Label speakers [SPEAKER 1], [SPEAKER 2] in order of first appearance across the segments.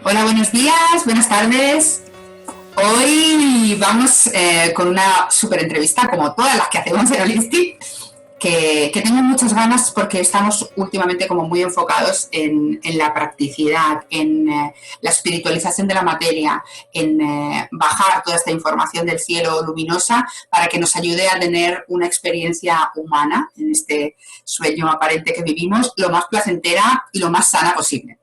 [SPEAKER 1] Hola, buenos días, buenas tardes. Hoy vamos con una súper entrevista, como todas las que hacemos en Holistic, que tengo muchas ganas porque estamos últimamente como muy enfocados en la practicidad, en la espiritualización de la materia, en bajar toda esta información del cielo luminosa para que nos ayude a tener una experiencia humana en este sueño aparente que vivimos, lo más placentera y lo más sana posible.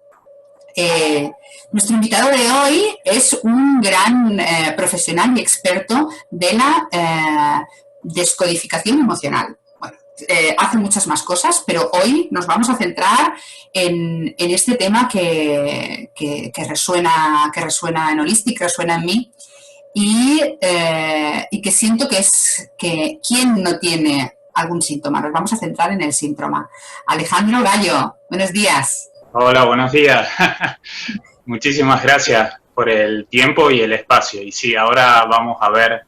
[SPEAKER 1] Nuestro invitado de hoy es un gran profesional y experto de la descodificación emocional. Bueno, hace muchas más cosas, pero hoy nos vamos a centrar en este tema que resuena en Holistic, que resuena en mí y que siento que es que ¿quién no tiene algún síntoma? Nos vamos a centrar en el síntoma. Alejandro Gallo, buenos días.
[SPEAKER 2] Hola, buenos días. Muchísimas gracias por el tiempo y el espacio. Y sí, ahora vamos a ver,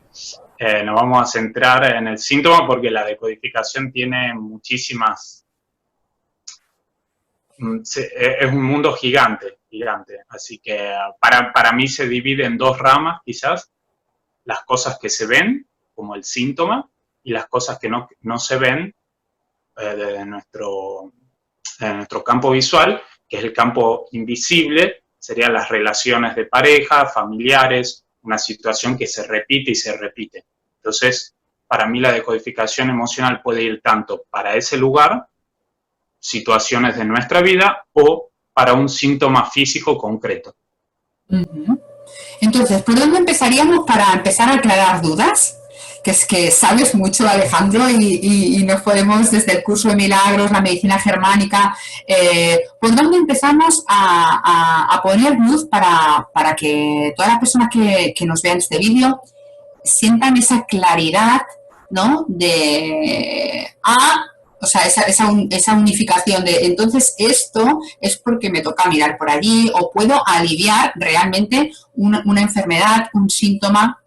[SPEAKER 2] nos vamos a centrar en el síntoma porque la decodificación tiene muchísimas... Es un mundo gigante, gigante. Así que para mí se divide en dos ramas, quizás. Las cosas que se ven, como el síntoma, y las cosas que no se ven de nuestro campo visual, que es el campo invisible, serían las relaciones de pareja, familiares, una situación que se repite y se repite. Entonces, para mí la decodificación emocional puede ir tanto para ese lugar, situaciones de nuestra vida, o para un síntoma físico concreto.
[SPEAKER 1] Entonces, ¿por dónde empezaríamos para empezar a aclarar dudas? Que es que sabes mucho, Alejandro, y nos podemos, desde el curso de milagros, la medicina germánica, ¿por dónde empezamos a poner luz para que todas las personas que nos vean este vídeo sientan esa claridad, ¿no? O sea, esa unificación de entonces esto es porque me toca mirar por allí o puedo aliviar realmente una enfermedad, un síntoma.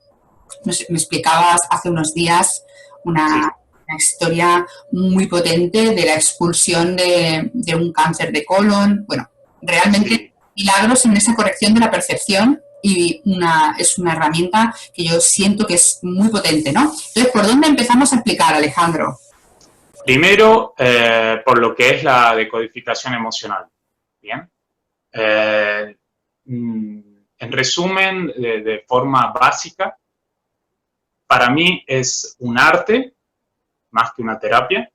[SPEAKER 1] Me explicabas hace unos días una historia muy potente de la expulsión de un cáncer de colon. Bueno, realmente milagros en esa corrección de la percepción y es una herramienta que yo siento que es muy potente, ¿no? Entonces, ¿por dónde empezamos a explicar, Alejandro?
[SPEAKER 2] Primero, por lo que es la decodificación emocional. Bien. En resumen, de forma básica, para mí es un arte más que una terapia.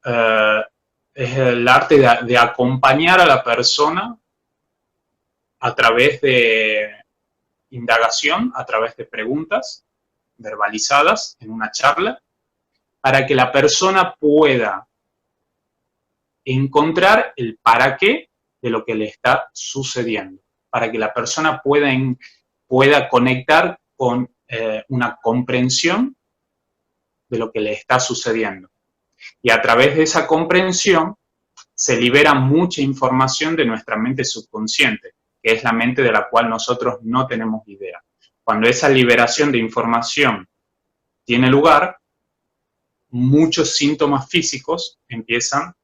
[SPEAKER 2] Es el arte de acompañar a la persona a través de indagación, a través de preguntas verbalizadas en una charla, para que la persona pueda encontrar el para qué de lo que le está sucediendo, para que la persona pueda conectar con una comprensión de lo que le está sucediendo. Y a través de esa comprensión se libera mucha información de nuestra mente subconsciente, que es la mente de la cual nosotros no tenemos idea. Cuando esa liberación de información tiene lugar, muchos síntomas físicos empiezan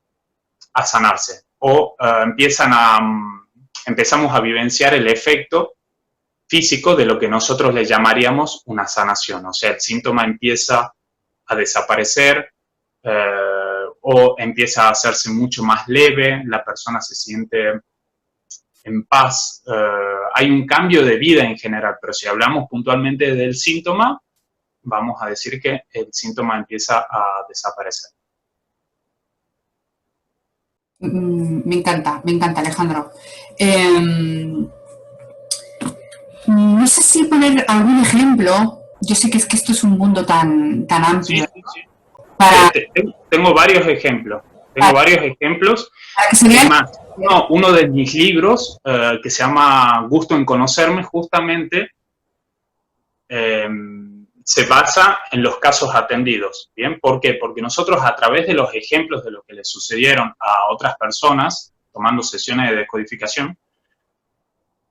[SPEAKER 2] a sanarse o empezamos a vivenciar el efecto físico de lo que nosotros le llamaríamos una sanación. O sea, el síntoma empieza a desaparecer o empieza a hacerse mucho más leve, la persona se siente en paz. Hay un cambio de vida en general, pero si hablamos puntualmente del síntoma, vamos a decir que el síntoma empieza a desaparecer.
[SPEAKER 1] Me encanta, Alejandro. No sé si poner algún ejemplo. Yo sé que es que esto es un mundo tan amplio.
[SPEAKER 2] Sí.
[SPEAKER 1] Para,
[SPEAKER 2] Tengo varios ejemplos.
[SPEAKER 1] para que se vean.
[SPEAKER 2] Más, uno de mis libros, que se llama Gusto en Conocerme, justamente se basa en los casos atendidos. ¿Bien? ¿Por qué? Porque nosotros, a través de los ejemplos de lo que le sucedieron a otras personas, tomando sesiones de decodificación,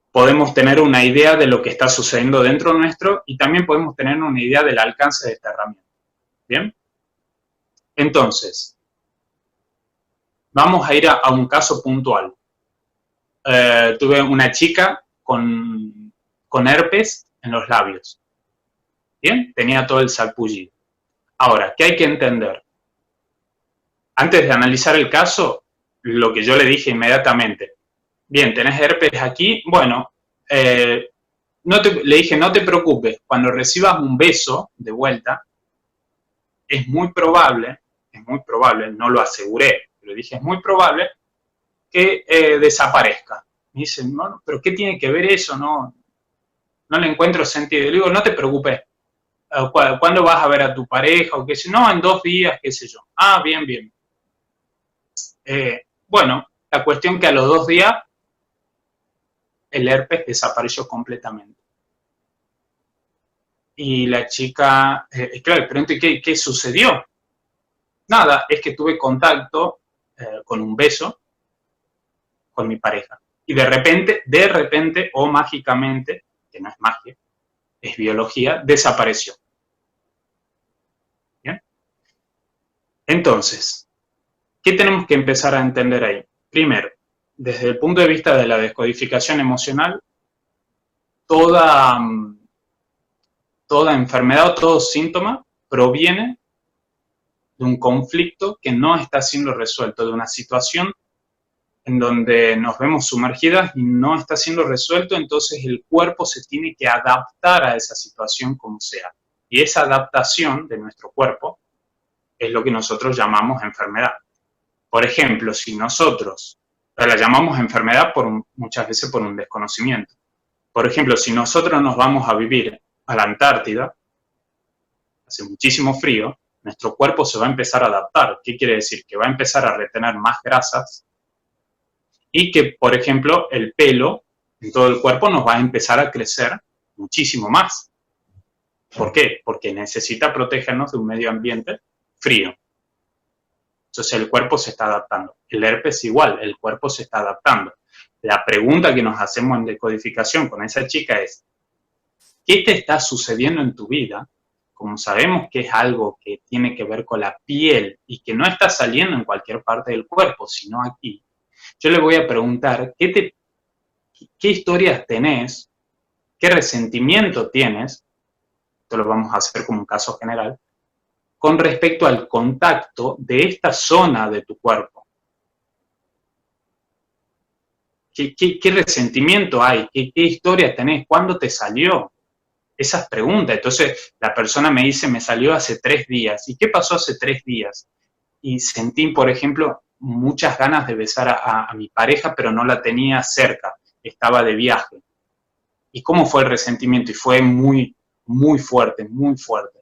[SPEAKER 2] podemos tener una idea de lo que está sucediendo dentro nuestro y también podemos tener una idea del alcance de esta herramienta. ¿Bien? Entonces, vamos a ir a un caso puntual. tuve una chica con herpes en los labios. Bien, tenía todo el sarpullido. Ahora, ¿qué hay que entender? Antes de analizar el caso, lo que yo le dije inmediatamente, bien, tenés herpes aquí, bueno, le dije, no te preocupes, cuando recibas un beso de vuelta, es muy probable, no lo aseguré, pero dije, es muy probable que desaparezca. Me dice, no, pero ¿qué tiene que ver eso? No le encuentro sentido. Le digo, no te preocupes, ¿cuándo vas a ver a tu pareja? O qué sé, no, en 2 días, qué sé yo. Ah, bien, bien. Bueno, la cuestión que a los 2 días el herpes desapareció completamente. Y la chica, claro, pero entonces, ¿qué sucedió? Nada, es que tuve contacto con un beso con mi pareja. Y de repente, o mágicamente, que no es magia, es biología, desapareció. ¿Bien? Entonces, ¿qué tenemos que empezar a entender ahí? Primero, desde el punto de vista de la descodificación emocional, toda enfermedad o todo síntoma proviene de un conflicto que no está siendo resuelto, de una situación en donde nos vemos sumergidas y no está siendo resuelto, entonces el cuerpo se tiene que adaptar a esa situación como sea. Y esa adaptación de nuestro cuerpo es lo que nosotros llamamos enfermedad. Por ejemplo, si nosotros la llamamos enfermedad muchas veces por un desconocimiento. Por ejemplo, si nosotros nos vamos a vivir a la Antártida, hace muchísimo frío, nuestro cuerpo se va a empezar a adaptar. ¿Qué quiere decir? Que va a empezar a retener más grasas y que, por ejemplo, el pelo en todo el cuerpo nos va a empezar a crecer muchísimo más. ¿Por qué? Porque necesita protegernos de un medio ambiente frío. Entonces el cuerpo se está adaptando. El herpes igual, el cuerpo se está adaptando. La pregunta que nos hacemos en decodificación con esa chica es, ¿qué te está sucediendo en tu vida? Como sabemos que es algo que tiene que ver con la piel y que no está saliendo en cualquier parte del cuerpo, sino aquí, yo le voy a preguntar, ¿qué historias tenés? ¿Qué resentimiento tienes? Esto lo vamos a hacer como un caso general, con respecto al contacto de esta zona de tu cuerpo. ¿Qué resentimiento hay? ¿Qué historia tenés? ¿Cuándo te salió? Esas preguntas. Entonces la persona me dice, me salió hace 3 días. ¿Y qué pasó hace 3 días? Y sentí, por ejemplo, muchas ganas de besar a mi pareja, pero no la tenía cerca. Estaba de viaje. ¿Y cómo fue el resentimiento? Y fue muy, muy fuerte, muy fuerte.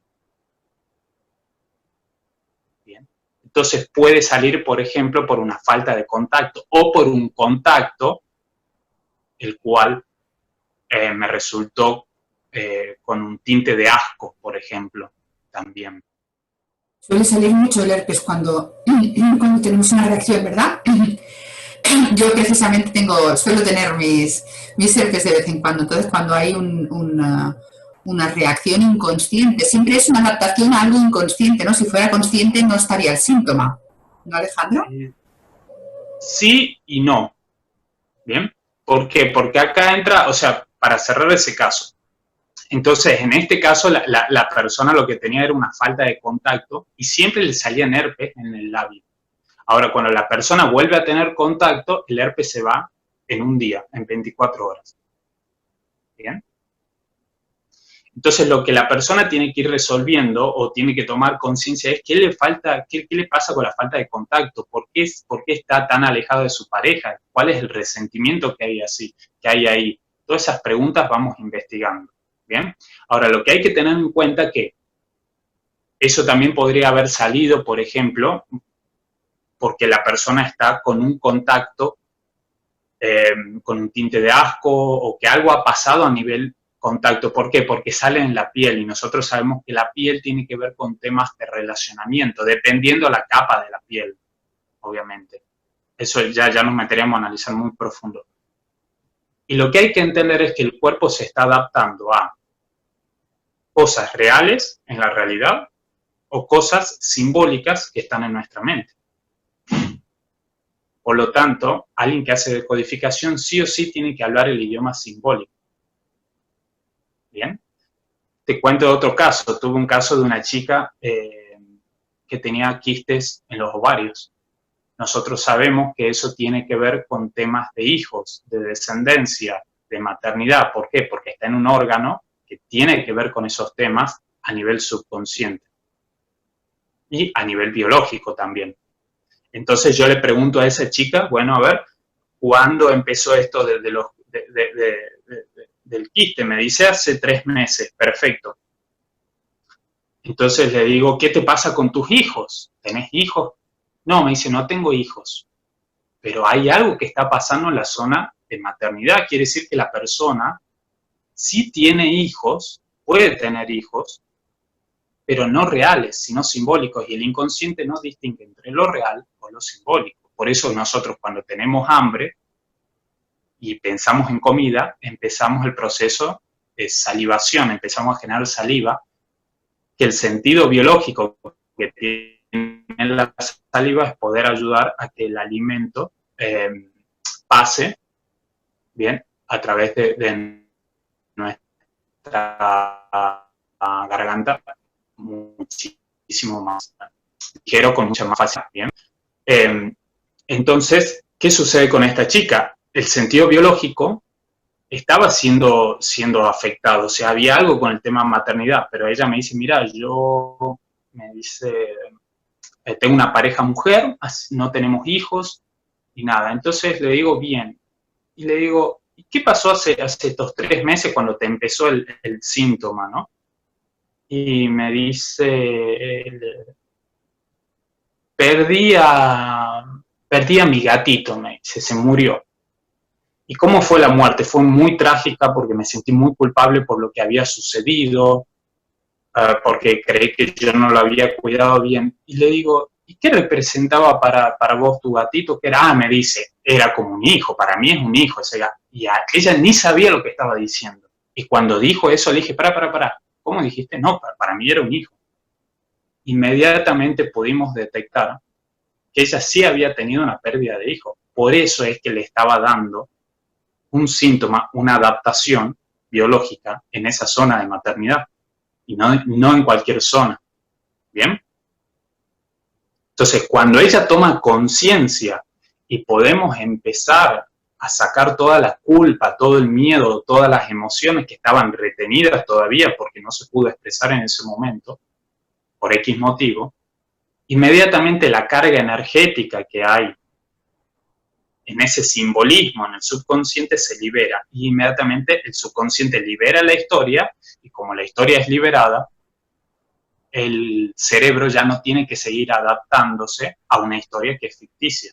[SPEAKER 2] Bien. Entonces puede salir, por ejemplo, por una falta de contacto o por un contacto, el cual me resultó con un tinte de asco, por ejemplo, también.
[SPEAKER 1] Suele salir mucho el herpes cuando tenemos una reacción, ¿verdad? Yo precisamente suelo tener mis herpes de vez en cuando. Entonces, cuando hay una reacción inconsciente, siempre es una adaptación a algo inconsciente, ¿no? Si fuera consciente no estaría el síntoma. ¿No, Alejandro?
[SPEAKER 2] Sí y no. ¿Bien? ¿Por qué? Porque acá entra, o sea, para cerrar ese caso. Entonces, en este caso, la persona lo que tenía era una falta de contacto y siempre le salían herpes en el labio. Ahora, cuando la persona vuelve a tener contacto, el herpes se va en un día, en 24 horas. ¿Bien? Entonces, lo que la persona tiene que ir resolviendo o tiene que tomar conciencia es qué le falta, qué le pasa con la falta de contacto, por qué está tan alejado de su pareja, cuál es el resentimiento que hay ahí. Todas esas preguntas vamos investigando. ¿Bien? Ahora, lo que hay que tener en cuenta es que eso también podría haber salido, por ejemplo, porque la persona está con un contacto, con un tinte de asco o que algo ha pasado a nivel contacto. ¿Por qué? Porque sale en la piel y nosotros sabemos que la piel tiene que ver con temas de relacionamiento, dependiendo la capa de la piel, obviamente. Eso ya nos meteríamos a analizar muy profundo. Y lo que hay que entender es que el cuerpo se está adaptando a cosas reales en la realidad o cosas simbólicas que están en nuestra mente. Por lo tanto, alguien que hace decodificación sí o sí tiene que hablar el idioma simbólico. ¿Bien? Te cuento otro caso. Tuve un caso de una chica que tenía quistes en los ovarios. Nosotros sabemos que eso tiene que ver con temas de hijos, de descendencia, de maternidad. ¿Por qué? Porque está en un órgano que tiene que ver con esos temas a nivel subconsciente y a nivel biológico también. Entonces yo le pregunto a esa chica, bueno, a ver, ¿cuándo empezó esto del quiste? Me dice hace 3 meses, perfecto. Entonces le digo, ¿qué te pasa con tus hijos? ¿Tenés hijos? No, me dice, no tengo hijos, pero hay algo que está pasando en la zona de maternidad. Quiere decir que la persona sí tiene hijos, puede tener hijos, pero no reales, sino simbólicos, y el inconsciente no distingue entre lo real o lo simbólico. Por eso nosotros cuando tenemos hambre y pensamos en comida, empezamos el proceso de salivación, empezamos a generar saliva, que el sentido biológico que tiene la saliva es poder ayudar a que el alimento pase, bien, a través de nuestra garganta muchísimo más ligero, con mucha más facilidad, bien. Entonces, ¿qué sucede con esta chica? El sentido biológico estaba siendo afectado, o sea, había algo con el tema maternidad, pero ella me dice, mira, tengo una pareja mujer, no tenemos hijos y nada. Entonces le digo, bien, y le digo, ¿y qué pasó hace estos 3 meses cuando te empezó el síntoma, no? Y me dice, perdí a mi gatito, me dice, se murió. ¿Y cómo fue la muerte? Fue muy trágica porque me sentí muy culpable por lo que había sucedido, porque creí que yo no lo había cuidado bien. Y le digo, ¿y qué representaba para vos tu gatito? Que era, me dice, era como un hijo, para mí es un hijo ese gato. Y ella ni sabía lo que estaba diciendo. Y cuando dijo eso, le dije, para, ¿cómo dijiste? No, para mí era un hijo. Inmediatamente pudimos detectar que ella sí había tenido una pérdida de hijo. Por eso es que le estaba dando un síntoma, una adaptación biológica en esa zona de maternidad y no en cualquier zona. ¿Bien? Entonces, cuando ella toma conciencia y podemos empezar a sacar toda la culpa, todo el miedo, todas las emociones que estaban retenidas todavía porque no se pudo expresar en ese momento, por X motivo, inmediatamente la carga energética que hay en ese simbolismo, en el subconsciente, se libera. Y inmediatamente el subconsciente libera la historia, y como la historia es liberada, el cerebro ya no tiene que seguir adaptándose a una historia que es ficticia.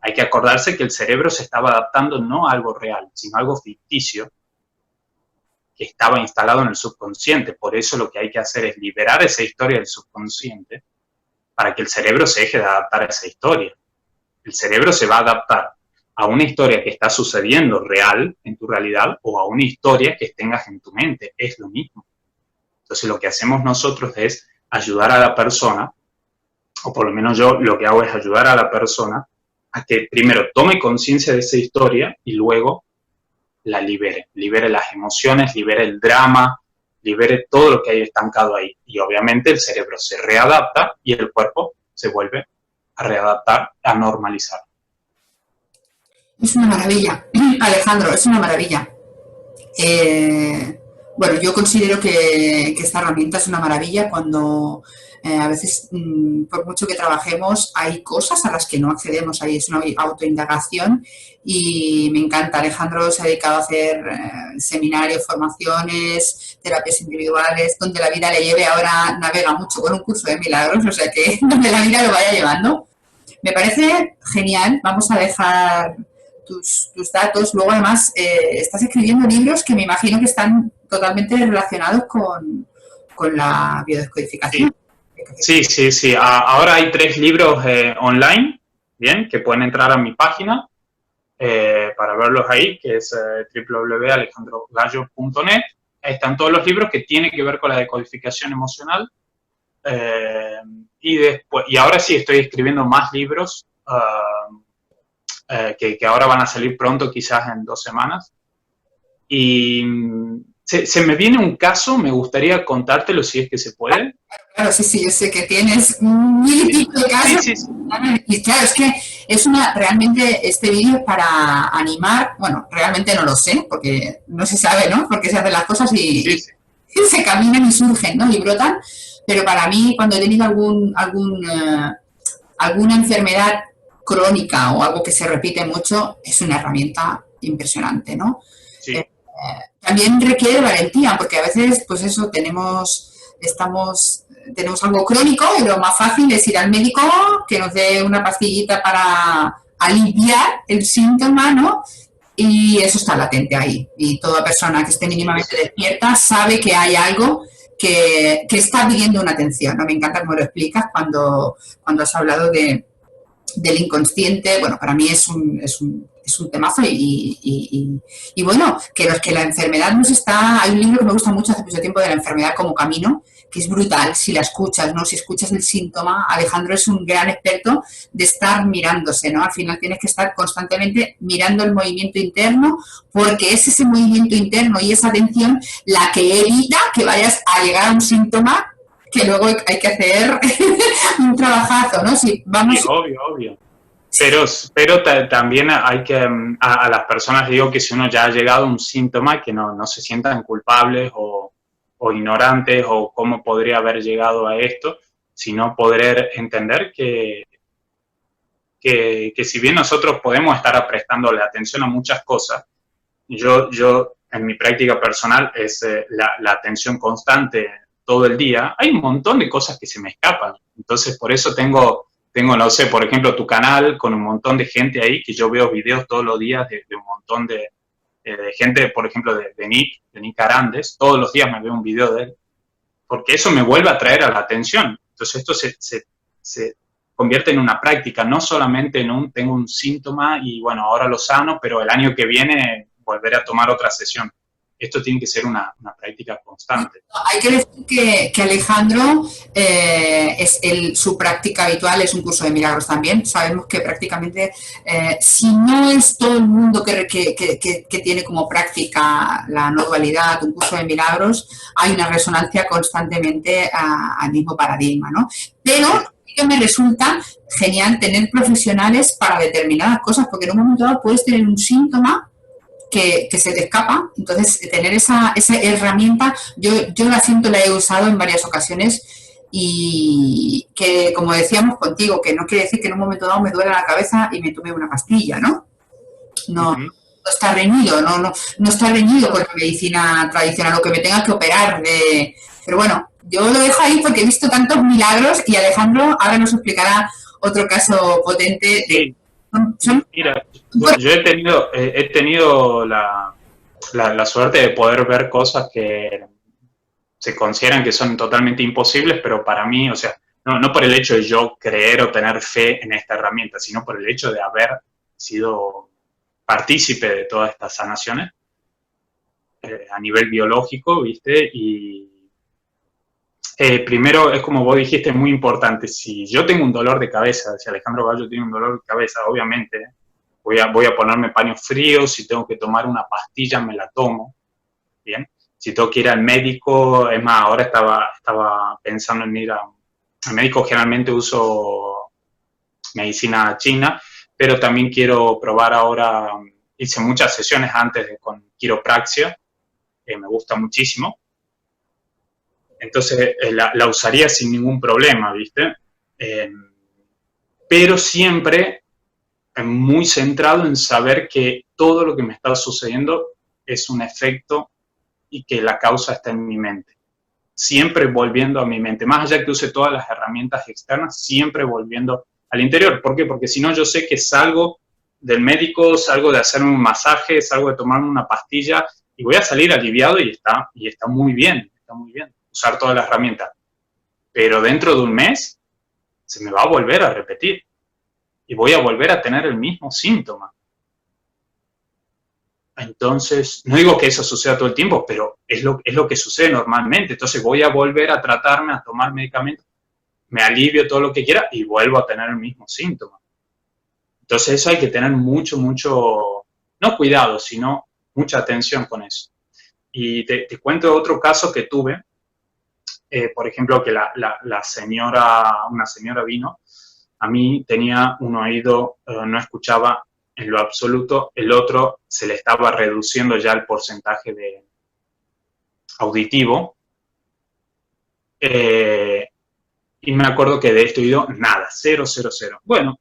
[SPEAKER 2] Hay que acordarse que el cerebro se estaba adaptando no a algo real, sino a algo ficticio que estaba instalado en el subconsciente. Por eso lo que hay que hacer es liberar esa historia del subconsciente para que el cerebro se deje de adaptar a esa historia. El cerebro se va a adaptar a una historia que está sucediendo real en tu realidad o a una historia que tengas en tu mente. Es lo mismo. Entonces lo que hacemos nosotros es ayudar a la persona, o por lo menos yo lo que hago es ayudar a la persona a que primero tome conciencia de esa historia y luego la libere las emociones, libere el drama, libere todo lo que hay estancado ahí. Y obviamente el cerebro se readapta y el cuerpo se vuelve a readaptar, a normalizar.
[SPEAKER 1] Es una maravilla, Alejandro, es una maravilla. Bueno, yo considero que esta herramienta es una maravilla cuando a veces, por mucho que trabajemos, hay cosas a las que no accedemos, ahí es una autoindagación y me encanta. Alejandro se ha dedicado a hacer seminarios, formaciones, terapias individuales, donde la vida le lleve. Ahora navega mucho con un curso de milagros, o sea que donde la vida lo vaya llevando. Me parece genial, vamos a dejar tus datos. Luego, además, estás escribiendo libros que me imagino que están totalmente relacionados con la biodescodificación.
[SPEAKER 2] Sí. Ahora hay 3 libros online, bien, que pueden entrar a mi página para verlos ahí, que es www.alejandrogallo.net. Están todos los libros que tienen que ver con la decodificación emocional. Y ahora sí estoy escribiendo más libros que ahora van a salir pronto, quizás en 2 semanas. Y se me viene un caso, me gustaría contártelo si es que se puede.
[SPEAKER 1] Claro, sí, sí, yo sé que tienes mil y pico de casos.
[SPEAKER 2] Sí, sí, sí.
[SPEAKER 1] Y claro, es que es realmente este vídeo es para animar, bueno, realmente no lo sé, porque no se sabe, ¿no? Porque se hacen las cosas
[SPEAKER 2] Sí, sí.
[SPEAKER 1] y se caminan y surgen, ¿no? Y brotan, pero para mí, cuando he tenido alguna enfermedad crónica o algo que se repite mucho, es una herramienta impresionante, ¿no?
[SPEAKER 2] Sí.
[SPEAKER 1] También requiere valentía, porque a veces, pues eso, tenemos algo crónico y lo más fácil es ir al médico que nos dé una pastillita para aliviar el síntoma, ¿no? Y eso está latente ahí. Y toda persona que esté mínimamente despierta sabe que hay algo que está pidiendo una atención, ¿no? Me encanta cómo lo explicas cuando has hablado del inconsciente. Bueno, para mí es un temazo y bueno, que la enfermedad nos está... Hay un libro que me gusta mucho hace mucho tiempo de la enfermedad como camino, que es brutal si la escuchas, ¿no? Si escuchas el síntoma, Alejandro es un gran experto de estar mirándose, ¿no? Al final tienes que estar constantemente mirando el movimiento interno, porque es ese movimiento interno y esa atención la que evita que vayas a llegar a un síntoma que luego hay que hacer un trabajazo, ¿no? Si vamos...
[SPEAKER 2] Sí, obvio. Pero también hay que, a las personas digo que si uno ya ha llegado a un síntoma, que no se sientan culpables o ignorantes o cómo podría haber llegado a esto, sino poder entender que si bien nosotros podemos estar prestándole atención a muchas cosas, yo en mi práctica personal es la atención constante todo el día, hay un montón de cosas que se me escapan. Entonces, por eso tengo, no sé, por ejemplo, tu canal con un montón de gente ahí, que yo veo videos todos los días de un montón de gente, por ejemplo, de Nick Arandes, todos los días me veo un video de él, porque eso me vuelve a traer a la atención. Entonces, esto se convierte en una práctica, no solamente en tengo un síntoma y bueno, ahora lo sano, pero el año que viene volveré a tomar otra sesión. Esto tiene que ser una práctica constante.
[SPEAKER 1] Hay que decir que Alejandro, su práctica habitual es un curso de milagros también. Sabemos que prácticamente, si no es todo el mundo que tiene como práctica la no dualidad, un curso de milagros, hay una resonancia constantemente al mismo paradigma, ¿no? Pero sí que me resulta genial tener profesionales para determinadas cosas, porque en un momento dado puedes tener un síntoma que se te escapa. Entonces, tener esa herramienta, yo la siento, la he usado en varias ocasiones y que, como decíamos contigo, que no quiere decir que en un momento dado me duele la cabeza y me tome una pastilla, ¿no? No, no está reñido, no está reñido con la medicina tradicional, lo que me tenga que operar de... Pero bueno, yo lo dejo ahí porque he visto tantos milagros y Alejandro ahora nos explicará otro caso potente de...
[SPEAKER 2] Mira, yo he tenido la suerte de poder ver cosas que se consideran que son totalmente imposibles, pero para mí, o sea, no por el hecho de yo creer o tener fe en esta herramienta, sino por el hecho de haber sido partícipe de todas estas sanaciones a nivel biológico, ¿viste? Y primero, es como vos dijiste, muy importante. Si yo tengo un dolor de cabeza, si Alejandro Gallo tiene un dolor de cabeza, obviamente voy a ponerme paños fríos. Si tengo que tomar una pastilla, me la tomo. Bien. Si tengo que ir al médico, es más, ahora estaba pensando en ir al médico. Generalmente uso medicina china, pero también quiero probar ahora. Hice muchas sesiones antes con quiropraxia, que me gusta muchísimo. Entonces la usaría sin ningún problema, ¿viste? Pero siempre muy centrado en saber que todo lo que me está sucediendo es un efecto y que la causa está en mi mente. Siempre volviendo a mi mente. Más allá que use todas las herramientas externas, siempre volviendo al interior. ¿Por qué? Porque si no, yo sé que salgo del médico, salgo de hacerme un masaje, salgo de tomarme una pastilla y voy a salir aliviado y está muy bien, está muy bien usar todas las herramientas, pero dentro de un mes se me va a volver a repetir y voy a volver a tener el mismo síntoma. Entonces, no digo que eso suceda todo el tiempo, pero es lo que sucede normalmente. Entonces voy a volver a tratarme, a tomar medicamentos, me alivio todo lo que quiera y vuelvo a tener el mismo síntoma. Entonces eso hay que tener mucho, no cuidado, sino mucha atención con eso. Y te cuento otro caso que tuve, por ejemplo, que una señora vino, a mí tenía un oído, no escuchaba en lo absoluto, el otro se le estaba reduciendo ya el porcentaje de auditivo, y me acuerdo que de este oído, nada, 0, 0, 0. Bueno,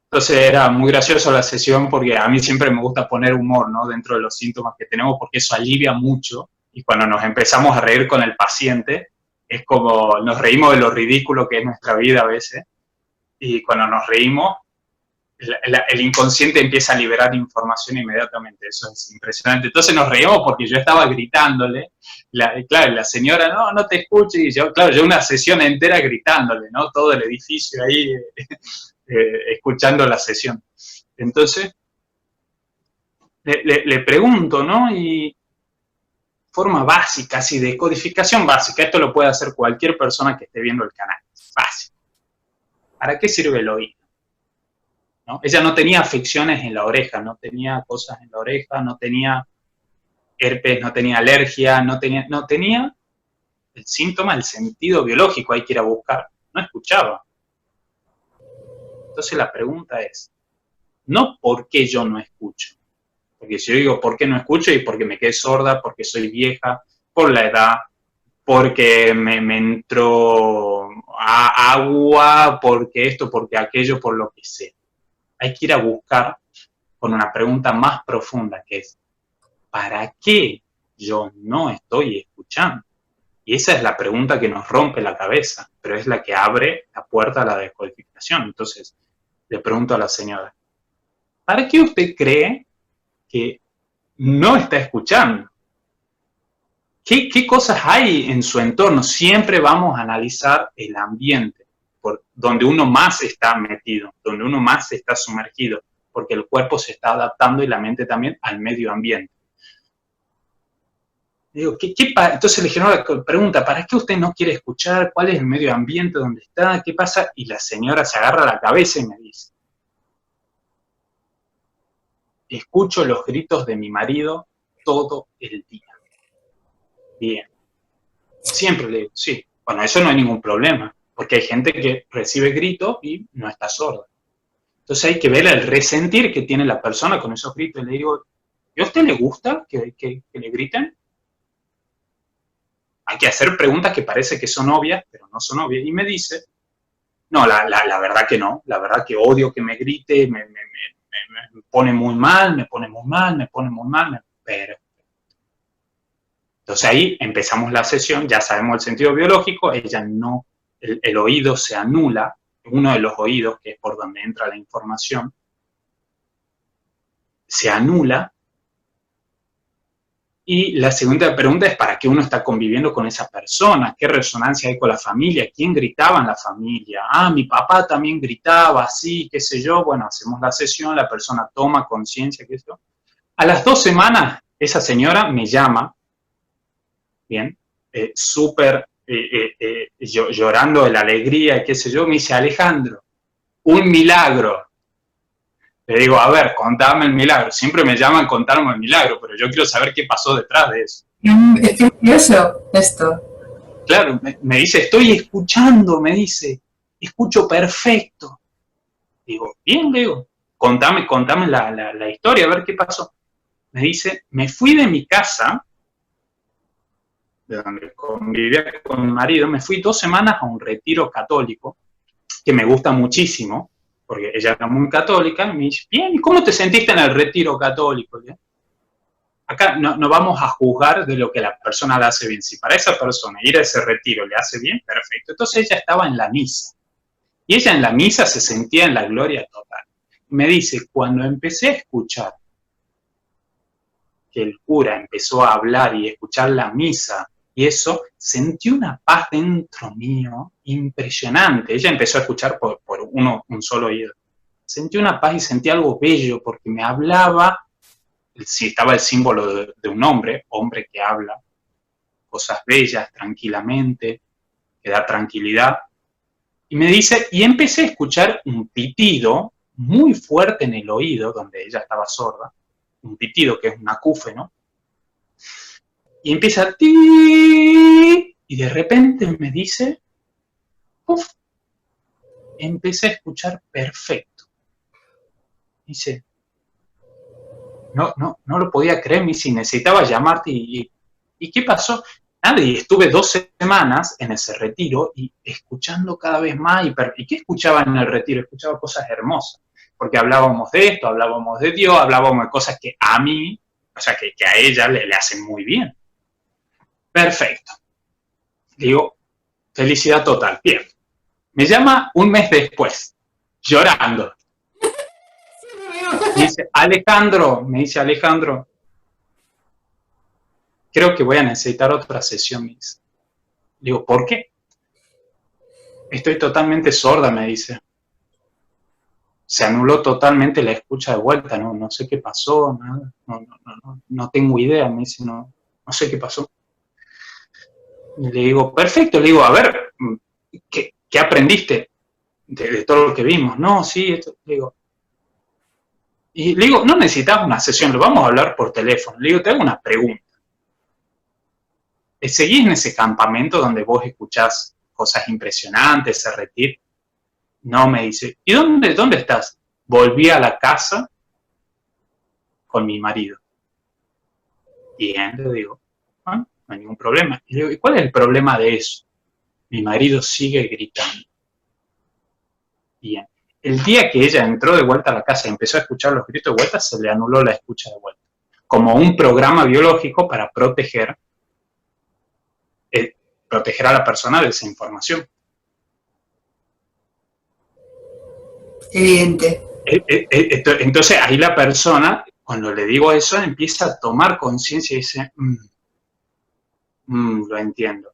[SPEAKER 2] entonces era muy gracioso la sesión porque a mí siempre me gusta poner humor, ¿no?, dentro de los síntomas que tenemos, porque eso alivia mucho, y cuando nos empezamos a reír con el paciente, es como nos reímos de lo ridículo que es nuestra vida a veces, y cuando nos reímos, el inconsciente empieza a liberar información inmediatamente. Eso es impresionante. Entonces nos reímos porque yo estaba gritándole, claro, la señora, no te escucho, y yo, claro, yo una sesión entera gritándole, ¿no? Todo el edificio ahí escuchando la sesión. Entonces, le pregunto, ¿no? Y forma básica, así de codificación básica, esto lo puede hacer cualquier persona que esté viendo el canal, básico. ¿Para qué sirve el oído? ¿No? Ella no tenía afecciones en la oreja, no tenía cosas en la oreja, no tenía herpes, no tenía alergia, no tenía el síntoma, el sentido biológico, hay que ir a buscar, no escuchaba. Entonces la pregunta es, no por qué yo no escucho, porque si yo digo por qué no escucho y porque me quedé sorda, porque soy vieja, por la edad, porque me entró agua, porque esto, porque aquello, por lo que sea. Hay que ir a buscar con una pregunta más profunda, que es, ¿para qué yo no estoy escuchando? Y esa es la pregunta que nos rompe la cabeza, pero es la que abre la puerta a la descodificación. Entonces, le pregunto a la señora, ¿para qué usted cree que no está escuchando? ¿Qué cosas hay en su entorno? Siempre vamos a analizar el ambiente, por donde uno más está metido, donde uno más está sumergido, porque el cuerpo se está adaptando y la mente también al medio ambiente. Digo, entonces le dijeron la pregunta, ¿para qué usted no quiere escuchar? ¿Cuál es el medio ambiente donde está? ¿Qué pasa? Y la señora se agarra la cabeza y me dice, escucho los gritos de mi marido todo el día. Bien. Siempre le digo, sí. Bueno, eso no hay ningún problema, porque hay gente que recibe gritos y no está sorda. Entonces hay que ver el resentir que tiene la persona con esos gritos. Y le digo, ¿y a usted le gusta que le griten? Hay que hacer preguntas que parece que son obvias, pero no son obvias. Y me dice, no, la verdad que no. La verdad que odio que me grite, me pone muy mal, me pone muy mal, pero... Entonces ahí empezamos la sesión, ya sabemos el sentido biológico, ella no, el oído se anula, uno de los oídos, que es por donde entra la información, se anula. Y la segunda pregunta es, ¿para qué uno está conviviendo con esa persona? ¿Qué resonancia hay con la familia? ¿Quién gritaba en la familia? Ah, mi papá también gritaba, así, qué sé yo. Bueno, hacemos la sesión, la persona toma conciencia, qué sé yo. A las 2 semanas, esa señora me llama, bien, súper llorando de la alegría y qué sé yo, me dice, Alejandro, un milagro. Le digo, a ver, contame el milagro. Siempre me llaman contarme el milagro, pero yo quiero saber qué pasó detrás de eso.
[SPEAKER 1] Es curioso esto.
[SPEAKER 2] Claro, me dice, estoy escuchando, me dice, escucho perfecto. Digo, bien, Leo, contame la historia, a ver qué pasó. Me dice, me fui de mi casa, de donde convivía con mi marido, me fui 2 semanas a un retiro católico, que me gusta muchísimo, porque ella era muy católica, y me dice, bien, ¿y cómo te sentiste en el retiro católico? ¿Bien? Acá no vamos a juzgar de lo que la persona le hace bien. Si para esa persona ir a ese retiro le hace bien, perfecto. Entonces ella estaba en la misa. Y ella en la misa se sentía en la gloria total. Me dice, cuando empecé a escuchar que el cura empezó a hablar y escuchar la misa, y eso, sentí una paz dentro mío impresionante. Ella empezó a escuchar por un solo oído. Sentí una paz y sentí algo bello porque me hablaba, si estaba el símbolo de un hombre que habla, cosas bellas, tranquilamente, que da tranquilidad. Y me dice, y empecé a escuchar un pitido muy fuerte en el oído, donde ella estaba sorda, un pitido que es un acúfeno, y empieza ti, y de repente me dice, ¡puf! Empecé a escuchar perfecto. Dice, no lo podía creer, me dice, necesitaba llamarte, ¿y qué pasó? Nada, y estuve 2 semanas en ese retiro y escuchando cada vez más, ¿y qué escuchaba en el retiro? Escuchaba cosas hermosas, porque hablábamos de esto, hablábamos de Dios, hablábamos de cosas que a mí, o sea, que a ella le hacen muy bien. Perfecto. Digo, felicidad total, bien. Me llama un mes después, llorando. Me dice, Alejandro, creo que voy a necesitar otra sesión, me dice. Digo, ¿por qué? Estoy totalmente sorda, me dice. Se anuló totalmente la escucha de vuelta, no sé qué pasó, nada, no tengo idea, me dice, no sé qué pasó. Y le digo, perfecto, le digo, a ver, ¿qué aprendiste de todo lo que vimos? No, sí, esto, le digo. Y le digo, no necesitas una sesión, lo vamos a hablar por teléfono. Le digo, te hago una pregunta. ¿Seguís en ese campamento donde vos escuchás cosas impresionantes, se retira? No, me dice. ¿Y dónde estás? Volví a la casa con mi marido. Bien, le digo, no hay ningún problema. Y le digo, ¿y cuál es el problema de eso? Mi marido sigue gritando. Bien. El día que ella entró de vuelta a la casa y empezó a escuchar los gritos de vuelta, se le anuló la escucha de vuelta. Como un programa biológico para proteger a la persona de esa información.
[SPEAKER 1] Evidente.
[SPEAKER 2] Entonces ahí la persona, cuando le digo eso, empieza a tomar conciencia y dice, lo entiendo.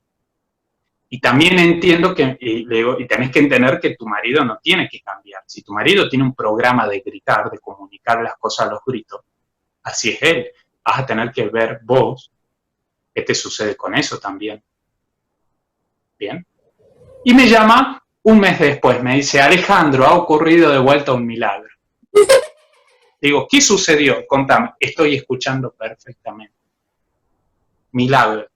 [SPEAKER 2] Y también entiendo que, y tenés que entender que tu marido no tiene que cambiar. Si tu marido tiene un programa de gritar, de comunicar las cosas a los gritos, así es él. Vas a tener que ver vos qué te sucede con eso también. Bien. Y me llama un mes después, me dice, Alejandro, ha ocurrido de vuelta un milagro. Digo, ¿qué sucedió? Contame. Estoy escuchando perfectamente. Milagro.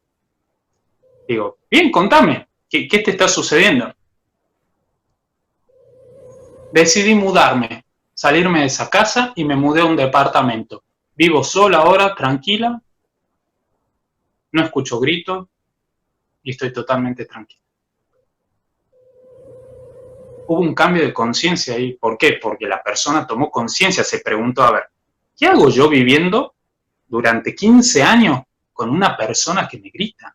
[SPEAKER 2] Digo, bien, contame. ¿Qué te está sucediendo? Decidí mudarme, salirme de esa casa y me mudé a un departamento. Vivo sola ahora, tranquila. No escucho gritos y estoy totalmente tranquila. Hubo un cambio de conciencia ahí. ¿Por qué? Porque la persona tomó conciencia, se preguntó, a ver, ¿qué hago yo viviendo durante 15 años con una persona que me grita?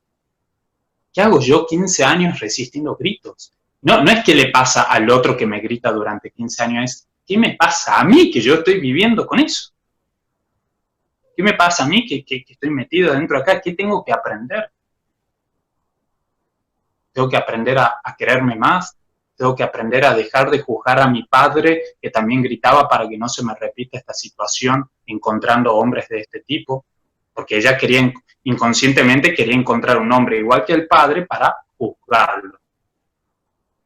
[SPEAKER 2] ¿Qué hago yo 15 años resistiendo gritos? No es que le pasa al otro que me grita durante 15 años, es ¿qué me pasa a mí que yo estoy viviendo con eso? ¿Qué me pasa a mí que estoy metido dentro de acá? ¿Qué tengo que aprender? Tengo que aprender a quererme más. Tengo que aprender a dejar de juzgar a mi padre, que también gritaba, para que no se me repita esta situación encontrando hombres de este tipo, porque ella inconscientemente quería encontrar un hombre igual que el padre para juzgarlo,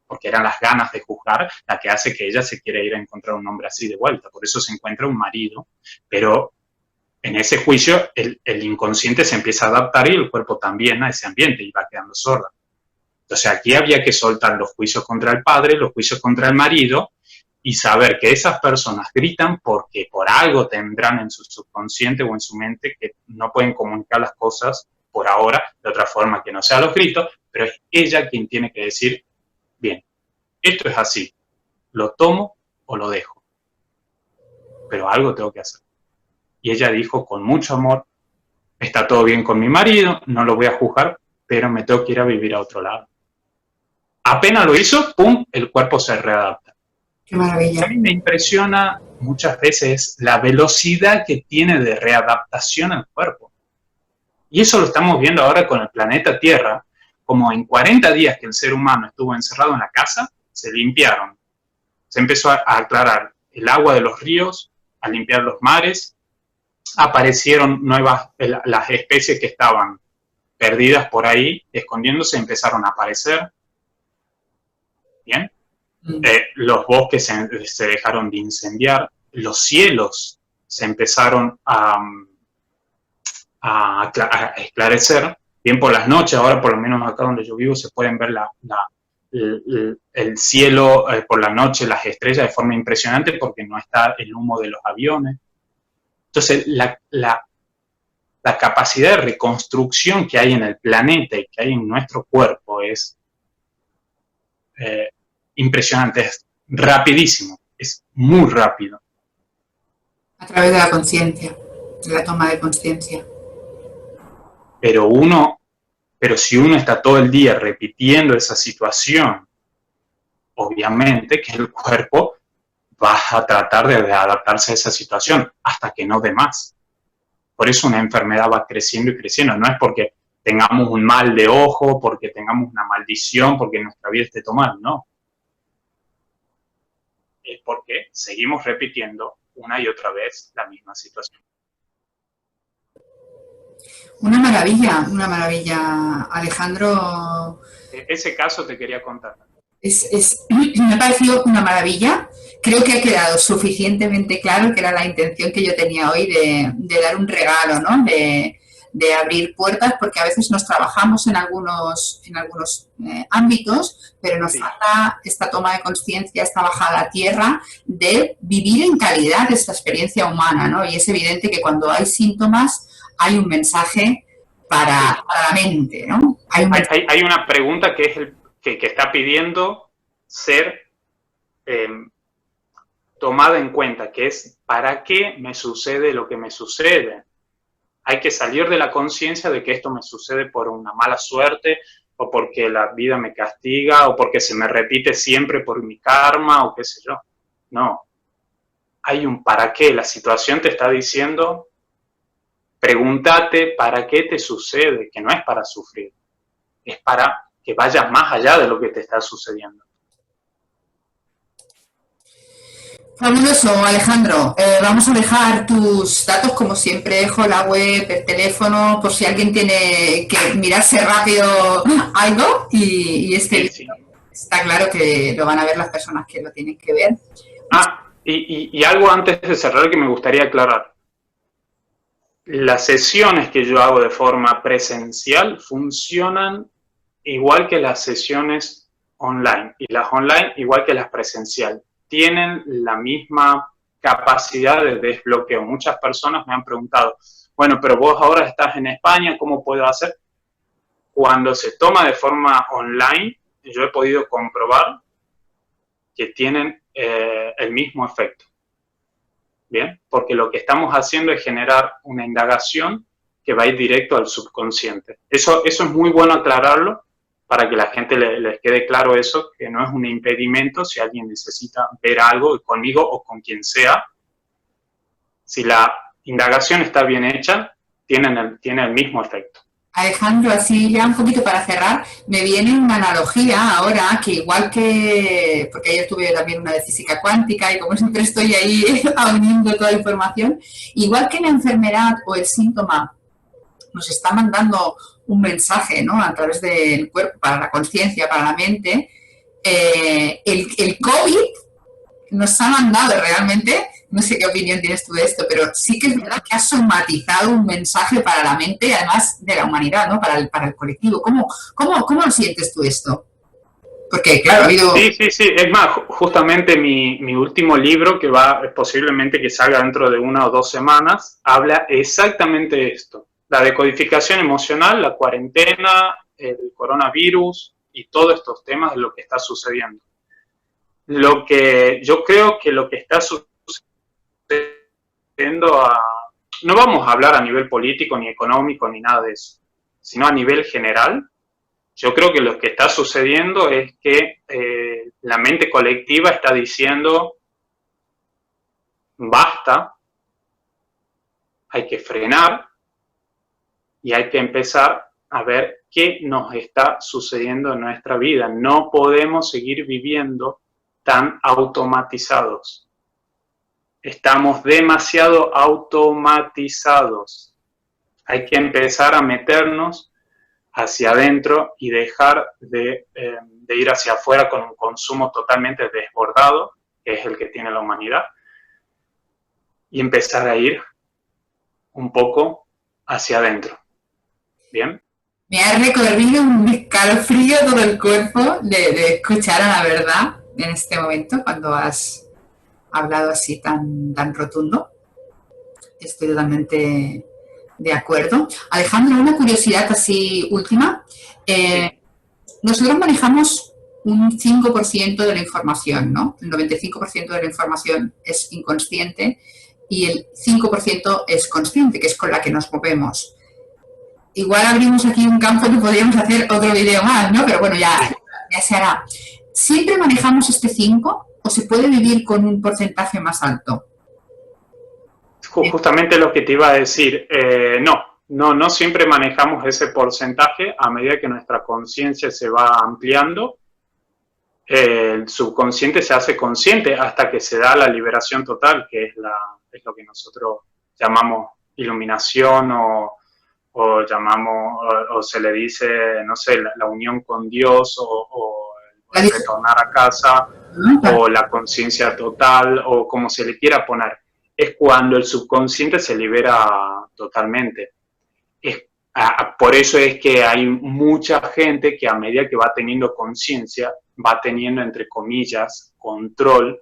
[SPEAKER 2] porque eran las ganas de juzgar la que hace que ella se quiera ir a encontrar un hombre así de vuelta. Por eso se encuentra un marido, pero en ese juicio el inconsciente se empieza a adaptar y el cuerpo también a ese ambiente y va quedando sorda. Entonces aquí había que soltar los juicios contra el padre, los juicios contra el marido y saber que esas personas gritan porque por algo tendrán en su subconsciente o en su mente que no pueden comunicar las cosas por ahora de otra forma que no sea los gritos, pero es ella quien tiene que decir, bien, esto es así, lo tomo o lo dejo, pero algo tengo que hacer. Y ella dijo con mucho amor, está todo bien con mi marido, no lo voy a juzgar, pero me tengo que ir a vivir a otro lado. Apenas lo hizo, ¡pum!, el cuerpo se readapta.
[SPEAKER 1] Qué maravilla.
[SPEAKER 2] A mí me impresiona muchas veces la velocidad que tiene de readaptación al cuerpo. Y eso lo estamos viendo ahora con el planeta Tierra, como en 40 días que el ser humano estuvo encerrado en la casa, se limpiaron. Se empezó a aclarar el agua de los ríos, a limpiar los mares, aparecieron las especies que estaban perdidas por ahí, escondiéndose, empezaron a aparecer. Bien. los bosques se dejaron de incendiar, los cielos se empezaron a esclarecer, bien por las noches. Ahora por lo menos acá donde yo vivo se pueden ver el cielo por la noche, las estrellas de forma impresionante porque no está el humo de los aviones. Entonces la capacidad de reconstrucción que hay en el planeta y que hay en nuestro cuerpo es impresionante, es rapidísimo, es muy rápido.
[SPEAKER 1] A través de la conciencia, de la toma de conciencia.
[SPEAKER 2] Pero si uno está todo el día repitiendo esa situación, obviamente que el cuerpo va a tratar de adaptarse a esa situación hasta que no dé más. Por eso una enfermedad va creciendo y creciendo. No es porque tengamos un mal de ojo, porque tengamos una maldición, porque nuestra vida esté mal, no. Es porque seguimos repitiendo una y otra vez la misma situación.
[SPEAKER 1] Una maravilla, Alejandro.
[SPEAKER 2] Ese caso te quería contar.
[SPEAKER 1] Me ha parecido una maravilla. Creo que ha quedado suficientemente claro que era la intención que yo tenía hoy de dar un regalo, ¿no? De abrir puertas, porque a veces nos trabajamos en algunos ámbitos, pero nos falta esta toma de conciencia, esta bajada a tierra de vivir en calidad esta experiencia humana, ¿no? Y es evidente que cuando hay síntomas hay un mensaje para la mente, ¿no?
[SPEAKER 2] Hay una pregunta que es que está pidiendo ser tomada en cuenta, que es ¿para qué me sucede lo que me sucede? Hay que salir de la conciencia de que esto me sucede por una mala suerte, o porque la vida me castiga, o porque se me repite siempre por mi karma, o qué sé yo. No. Hay un para qué. La situación te está diciendo, pregúntate para qué te sucede, que no es para sufrir, es para que vayas más allá de lo que te está sucediendo.
[SPEAKER 1] Fabuloso, Alejandro. Vamos a dejar tus datos, como siempre, dejo la web, el teléfono, por si alguien tiene que mirarse rápido algo y sí. Está claro que lo van a ver las personas que lo tienen que ver.
[SPEAKER 2] Y algo antes de cerrar que me gustaría aclarar. Las sesiones que yo hago de forma presencial funcionan igual que las sesiones online, y las online igual que las presenciales. Tienen la misma capacidad de desbloqueo. Muchas personas me han preguntado, bueno, pero vos ahora estás en España, ¿cómo puedo hacer? Cuando se toma de forma online, yo he podido comprobar que tienen el mismo efecto. ¿Bien? Porque lo que estamos haciendo es generar una indagación que va a ir directo al subconsciente. Eso es muy bueno aclararlo, para que la gente les quede claro eso, que no es un impedimento si alguien necesita ver algo conmigo o con quien sea. Si la indagación está bien hecha, tiene el mismo efecto.
[SPEAKER 1] Alejandro, así ya un poquito para cerrar, me viene una analogía ahora, que igual que, porque ayer tuve también una de física cuántica y como siempre estoy ahí uniendo toda la información, igual que la enfermedad o el síntoma nos está mandando un mensaje, ¿no?, a través del cuerpo, para la conciencia, para la mente, el COVID nos ha mandado realmente, no sé qué opinión tienes tú de esto, pero sí que es verdad que ha somatizado un mensaje para la mente, además de la humanidad, ¿no?, para el colectivo. ¿Cómo lo sientes tú esto? Porque, claro, ha habido...
[SPEAKER 2] Sí. Es más, justamente mi último libro, que posiblemente que salga dentro de 1 o 2 semanas, habla exactamente de esto. La decodificación emocional, la cuarentena, el coronavirus y todos estos temas de lo que está sucediendo. Lo que yo creo que lo que está sucediendo no vamos a hablar a nivel político, ni económico, ni nada de eso, sino a nivel general. Yo creo que lo que está sucediendo es que la mente colectiva está diciendo basta, hay que frenar y hay que empezar a ver qué nos está sucediendo en nuestra vida. No podemos seguir viviendo tan automatizados. Estamos demasiado automatizados. Hay que empezar a meternos hacia adentro y dejar de ir hacia afuera con un consumo totalmente desbordado, que es el que tiene la humanidad, y empezar a ir un poco hacia adentro. ¿Bien?
[SPEAKER 1] Me ha recorrido un escalofrío todo el cuerpo de escuchar a la verdad en este momento, cuando has hablado así tan rotundo. Estoy totalmente de acuerdo. Alejandro, una curiosidad así última.
[SPEAKER 2] Sí.
[SPEAKER 1] Nosotros manejamos un 5% de la información, ¿no? El 95% de la información es inconsciente y el 5% es consciente, que es con la que nos movemos. Igual abrimos aquí un campo que podríamos hacer otro video más, ¿no? Pero bueno, ya se hará. ¿Siempre manejamos este 5 o se puede vivir con un porcentaje más alto?
[SPEAKER 2] Justamente lo que te iba a decir, no siempre manejamos ese porcentaje. A medida que nuestra conciencia se va ampliando, el subconsciente se hace consciente hasta que se da la liberación total, que es lo que nosotros llamamos iluminación o se le dice, no sé, la unión con Dios o el retornar a casa o la conciencia total o como se le quiera poner. Es cuando el subconsciente se libera totalmente. Por eso es que hay mucha gente que a medida que va teniendo conciencia, va teniendo, entre comillas, control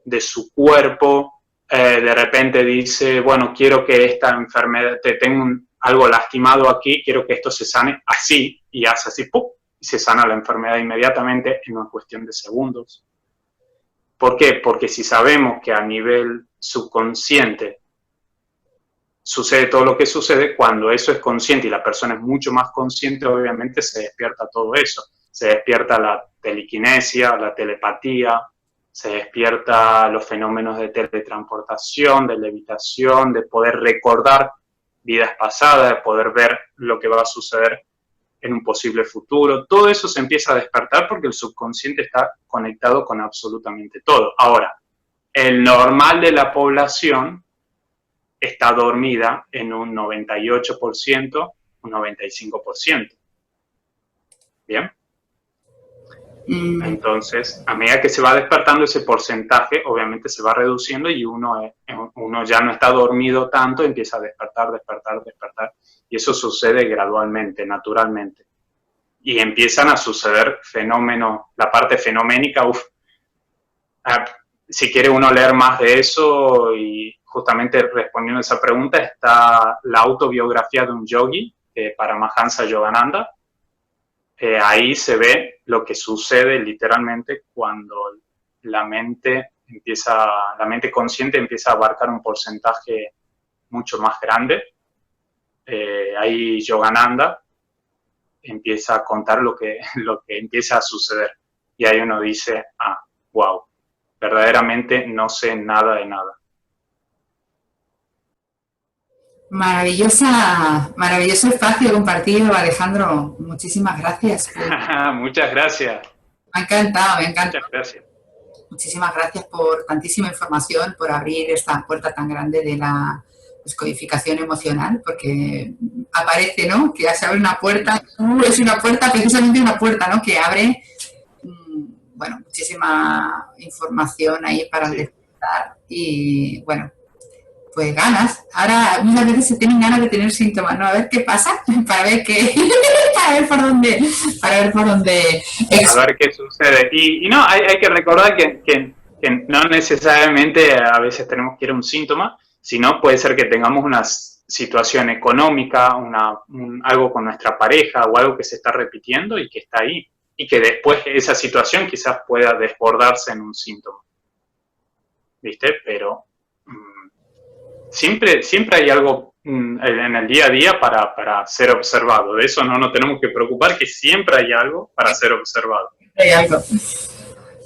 [SPEAKER 2] de su cuerpo. De repente dice, bueno, quiero que esta enfermedad, tengo algo lastimado aquí, quiero que esto se sane así, y hace así, ¡pum!, y se sana la enfermedad inmediatamente en una cuestión de segundos. ¿Por qué? Porque si sabemos que a nivel subconsciente sucede todo lo que sucede, cuando eso es consciente y la persona es mucho más consciente, obviamente se despierta todo eso. Se despierta la telequinesia, la telepatía, se despierta los fenómenos de teletransportación, de levitación, de poder recordar vidas pasadas, de poder ver lo que va a suceder en un posible futuro. Todo eso se empieza a despertar porque el subconsciente está conectado con absolutamente todo. Ahora, el normal de la población está dormida en un 98%, un 95%. ¿Bien? Entonces, a medida que se va despertando ese porcentaje, obviamente se va reduciendo y uno ya no está dormido tanto, empieza a despertar. Y eso sucede gradualmente, naturalmente. Y empiezan a suceder fenómenos, la parte fenoménica, si quiere uno leer más de eso y justamente respondiendo a esa pregunta, está la autobiografía de un yogi, Paramahansa Yogananda. Ahí se ve lo que sucede literalmente cuando la mente consciente empieza a abarcar un porcentaje mucho más grande. Ahí Yogananda empieza a contar lo que empieza a suceder. Y ahí uno dice, wow, verdaderamente no sé nada de nada.
[SPEAKER 1] Maravilloso espacio compartido, Alejandro. Muchísimas gracias.
[SPEAKER 2] Muchas gracias.
[SPEAKER 1] Me ha encantado.
[SPEAKER 2] Muchas gracias.
[SPEAKER 1] Muchísimas gracias por tantísima información, por abrir esta puerta tan grande de la descodificación emocional, porque aparece, ¿no?, que se abre una puerta, es una puerta, precisamente una puerta, ¿no?, que abre, bueno, muchísima información ahí para despertar y, bueno, pues ganas. Ahora muchas veces se tienen ganas de tener síntomas, ¿no? A ver qué pasa, para ver por dónde. A
[SPEAKER 2] ver qué sucede. Y no, hay que recordar que no necesariamente a veces tenemos que ir a un síntoma, sino puede ser que tengamos una situación económica, algo con nuestra pareja o algo que se está repitiendo y que está ahí. Y que después esa situación quizás pueda desbordarse en un síntoma. ¿Viste? Pero siempre hay algo en el día a día para ser observado. De eso no nos tenemos que preocupar, que siempre hay algo para ser observado.
[SPEAKER 1] Hay algo.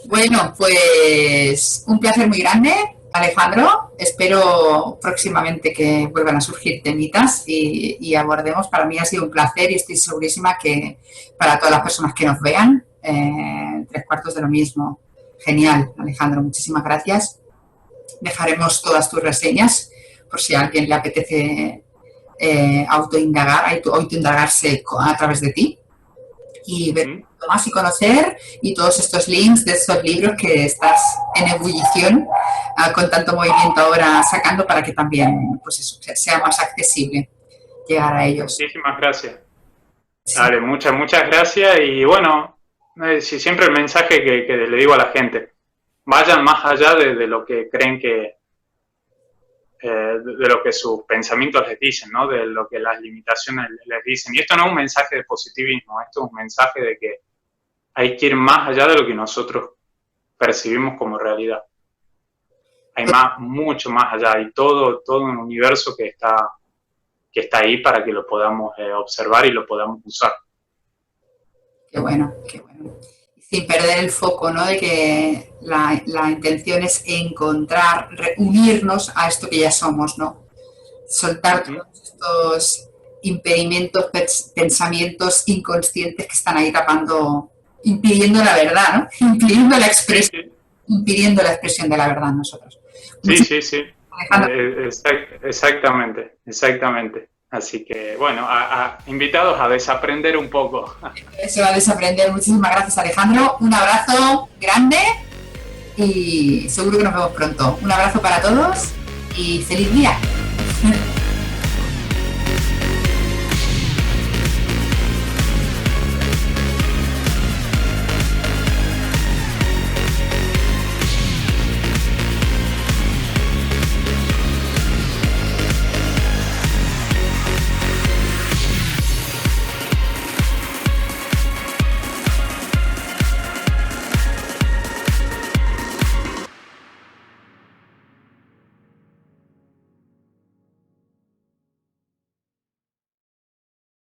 [SPEAKER 1] Bueno, pues un placer muy grande, Alejandro. Espero próximamente que vuelvan a surgir temitas y abordemos. Para mí ha sido un placer y estoy segurísima que para todas las personas que nos vean, 3/4 de lo mismo. Genial, Alejandro, muchísimas gracias. Dejaremos todas tus reseñas por si a alguien le apetece autoindagarse a través de ti y ver más y conocer, y todos estos links de estos libros que estás en ebullición con tanto movimiento ahora sacando para que también pues eso, sea más accesible llegar a ellos.
[SPEAKER 2] Muchísimas gracias. Sí. Dale, muchas gracias. Y bueno, siempre el mensaje que le digo a la gente, vayan más allá de lo que creen que, de lo que sus pensamientos les dicen, ¿no? De lo que las limitaciones les dicen. Y esto no es un mensaje de positivismo, esto es un mensaje de que hay que ir más allá de lo que nosotros percibimos como realidad. Hay mucho más allá, hay todo un universo que está ahí para que lo podamos observar y lo podamos usar.
[SPEAKER 1] Qué bueno, qué bueno. Sin perder el foco, ¿no? De que la intención es encontrar, unirnos a esto que ya somos, ¿no? Soltar todos estos impedimentos, pensamientos inconscientes que están ahí tapando, impidiendo la verdad, ¿no? Impidiendo la expresión, impidiendo la expresión de la verdad en nosotros.
[SPEAKER 2] Sí. Exactamente. Así que, bueno, invitados a desaprender un poco.
[SPEAKER 1] Eso, a desaprender. Muchísimas gracias, Alejandro. Un abrazo grande y seguro que nos vemos pronto. Un abrazo para todos y feliz día.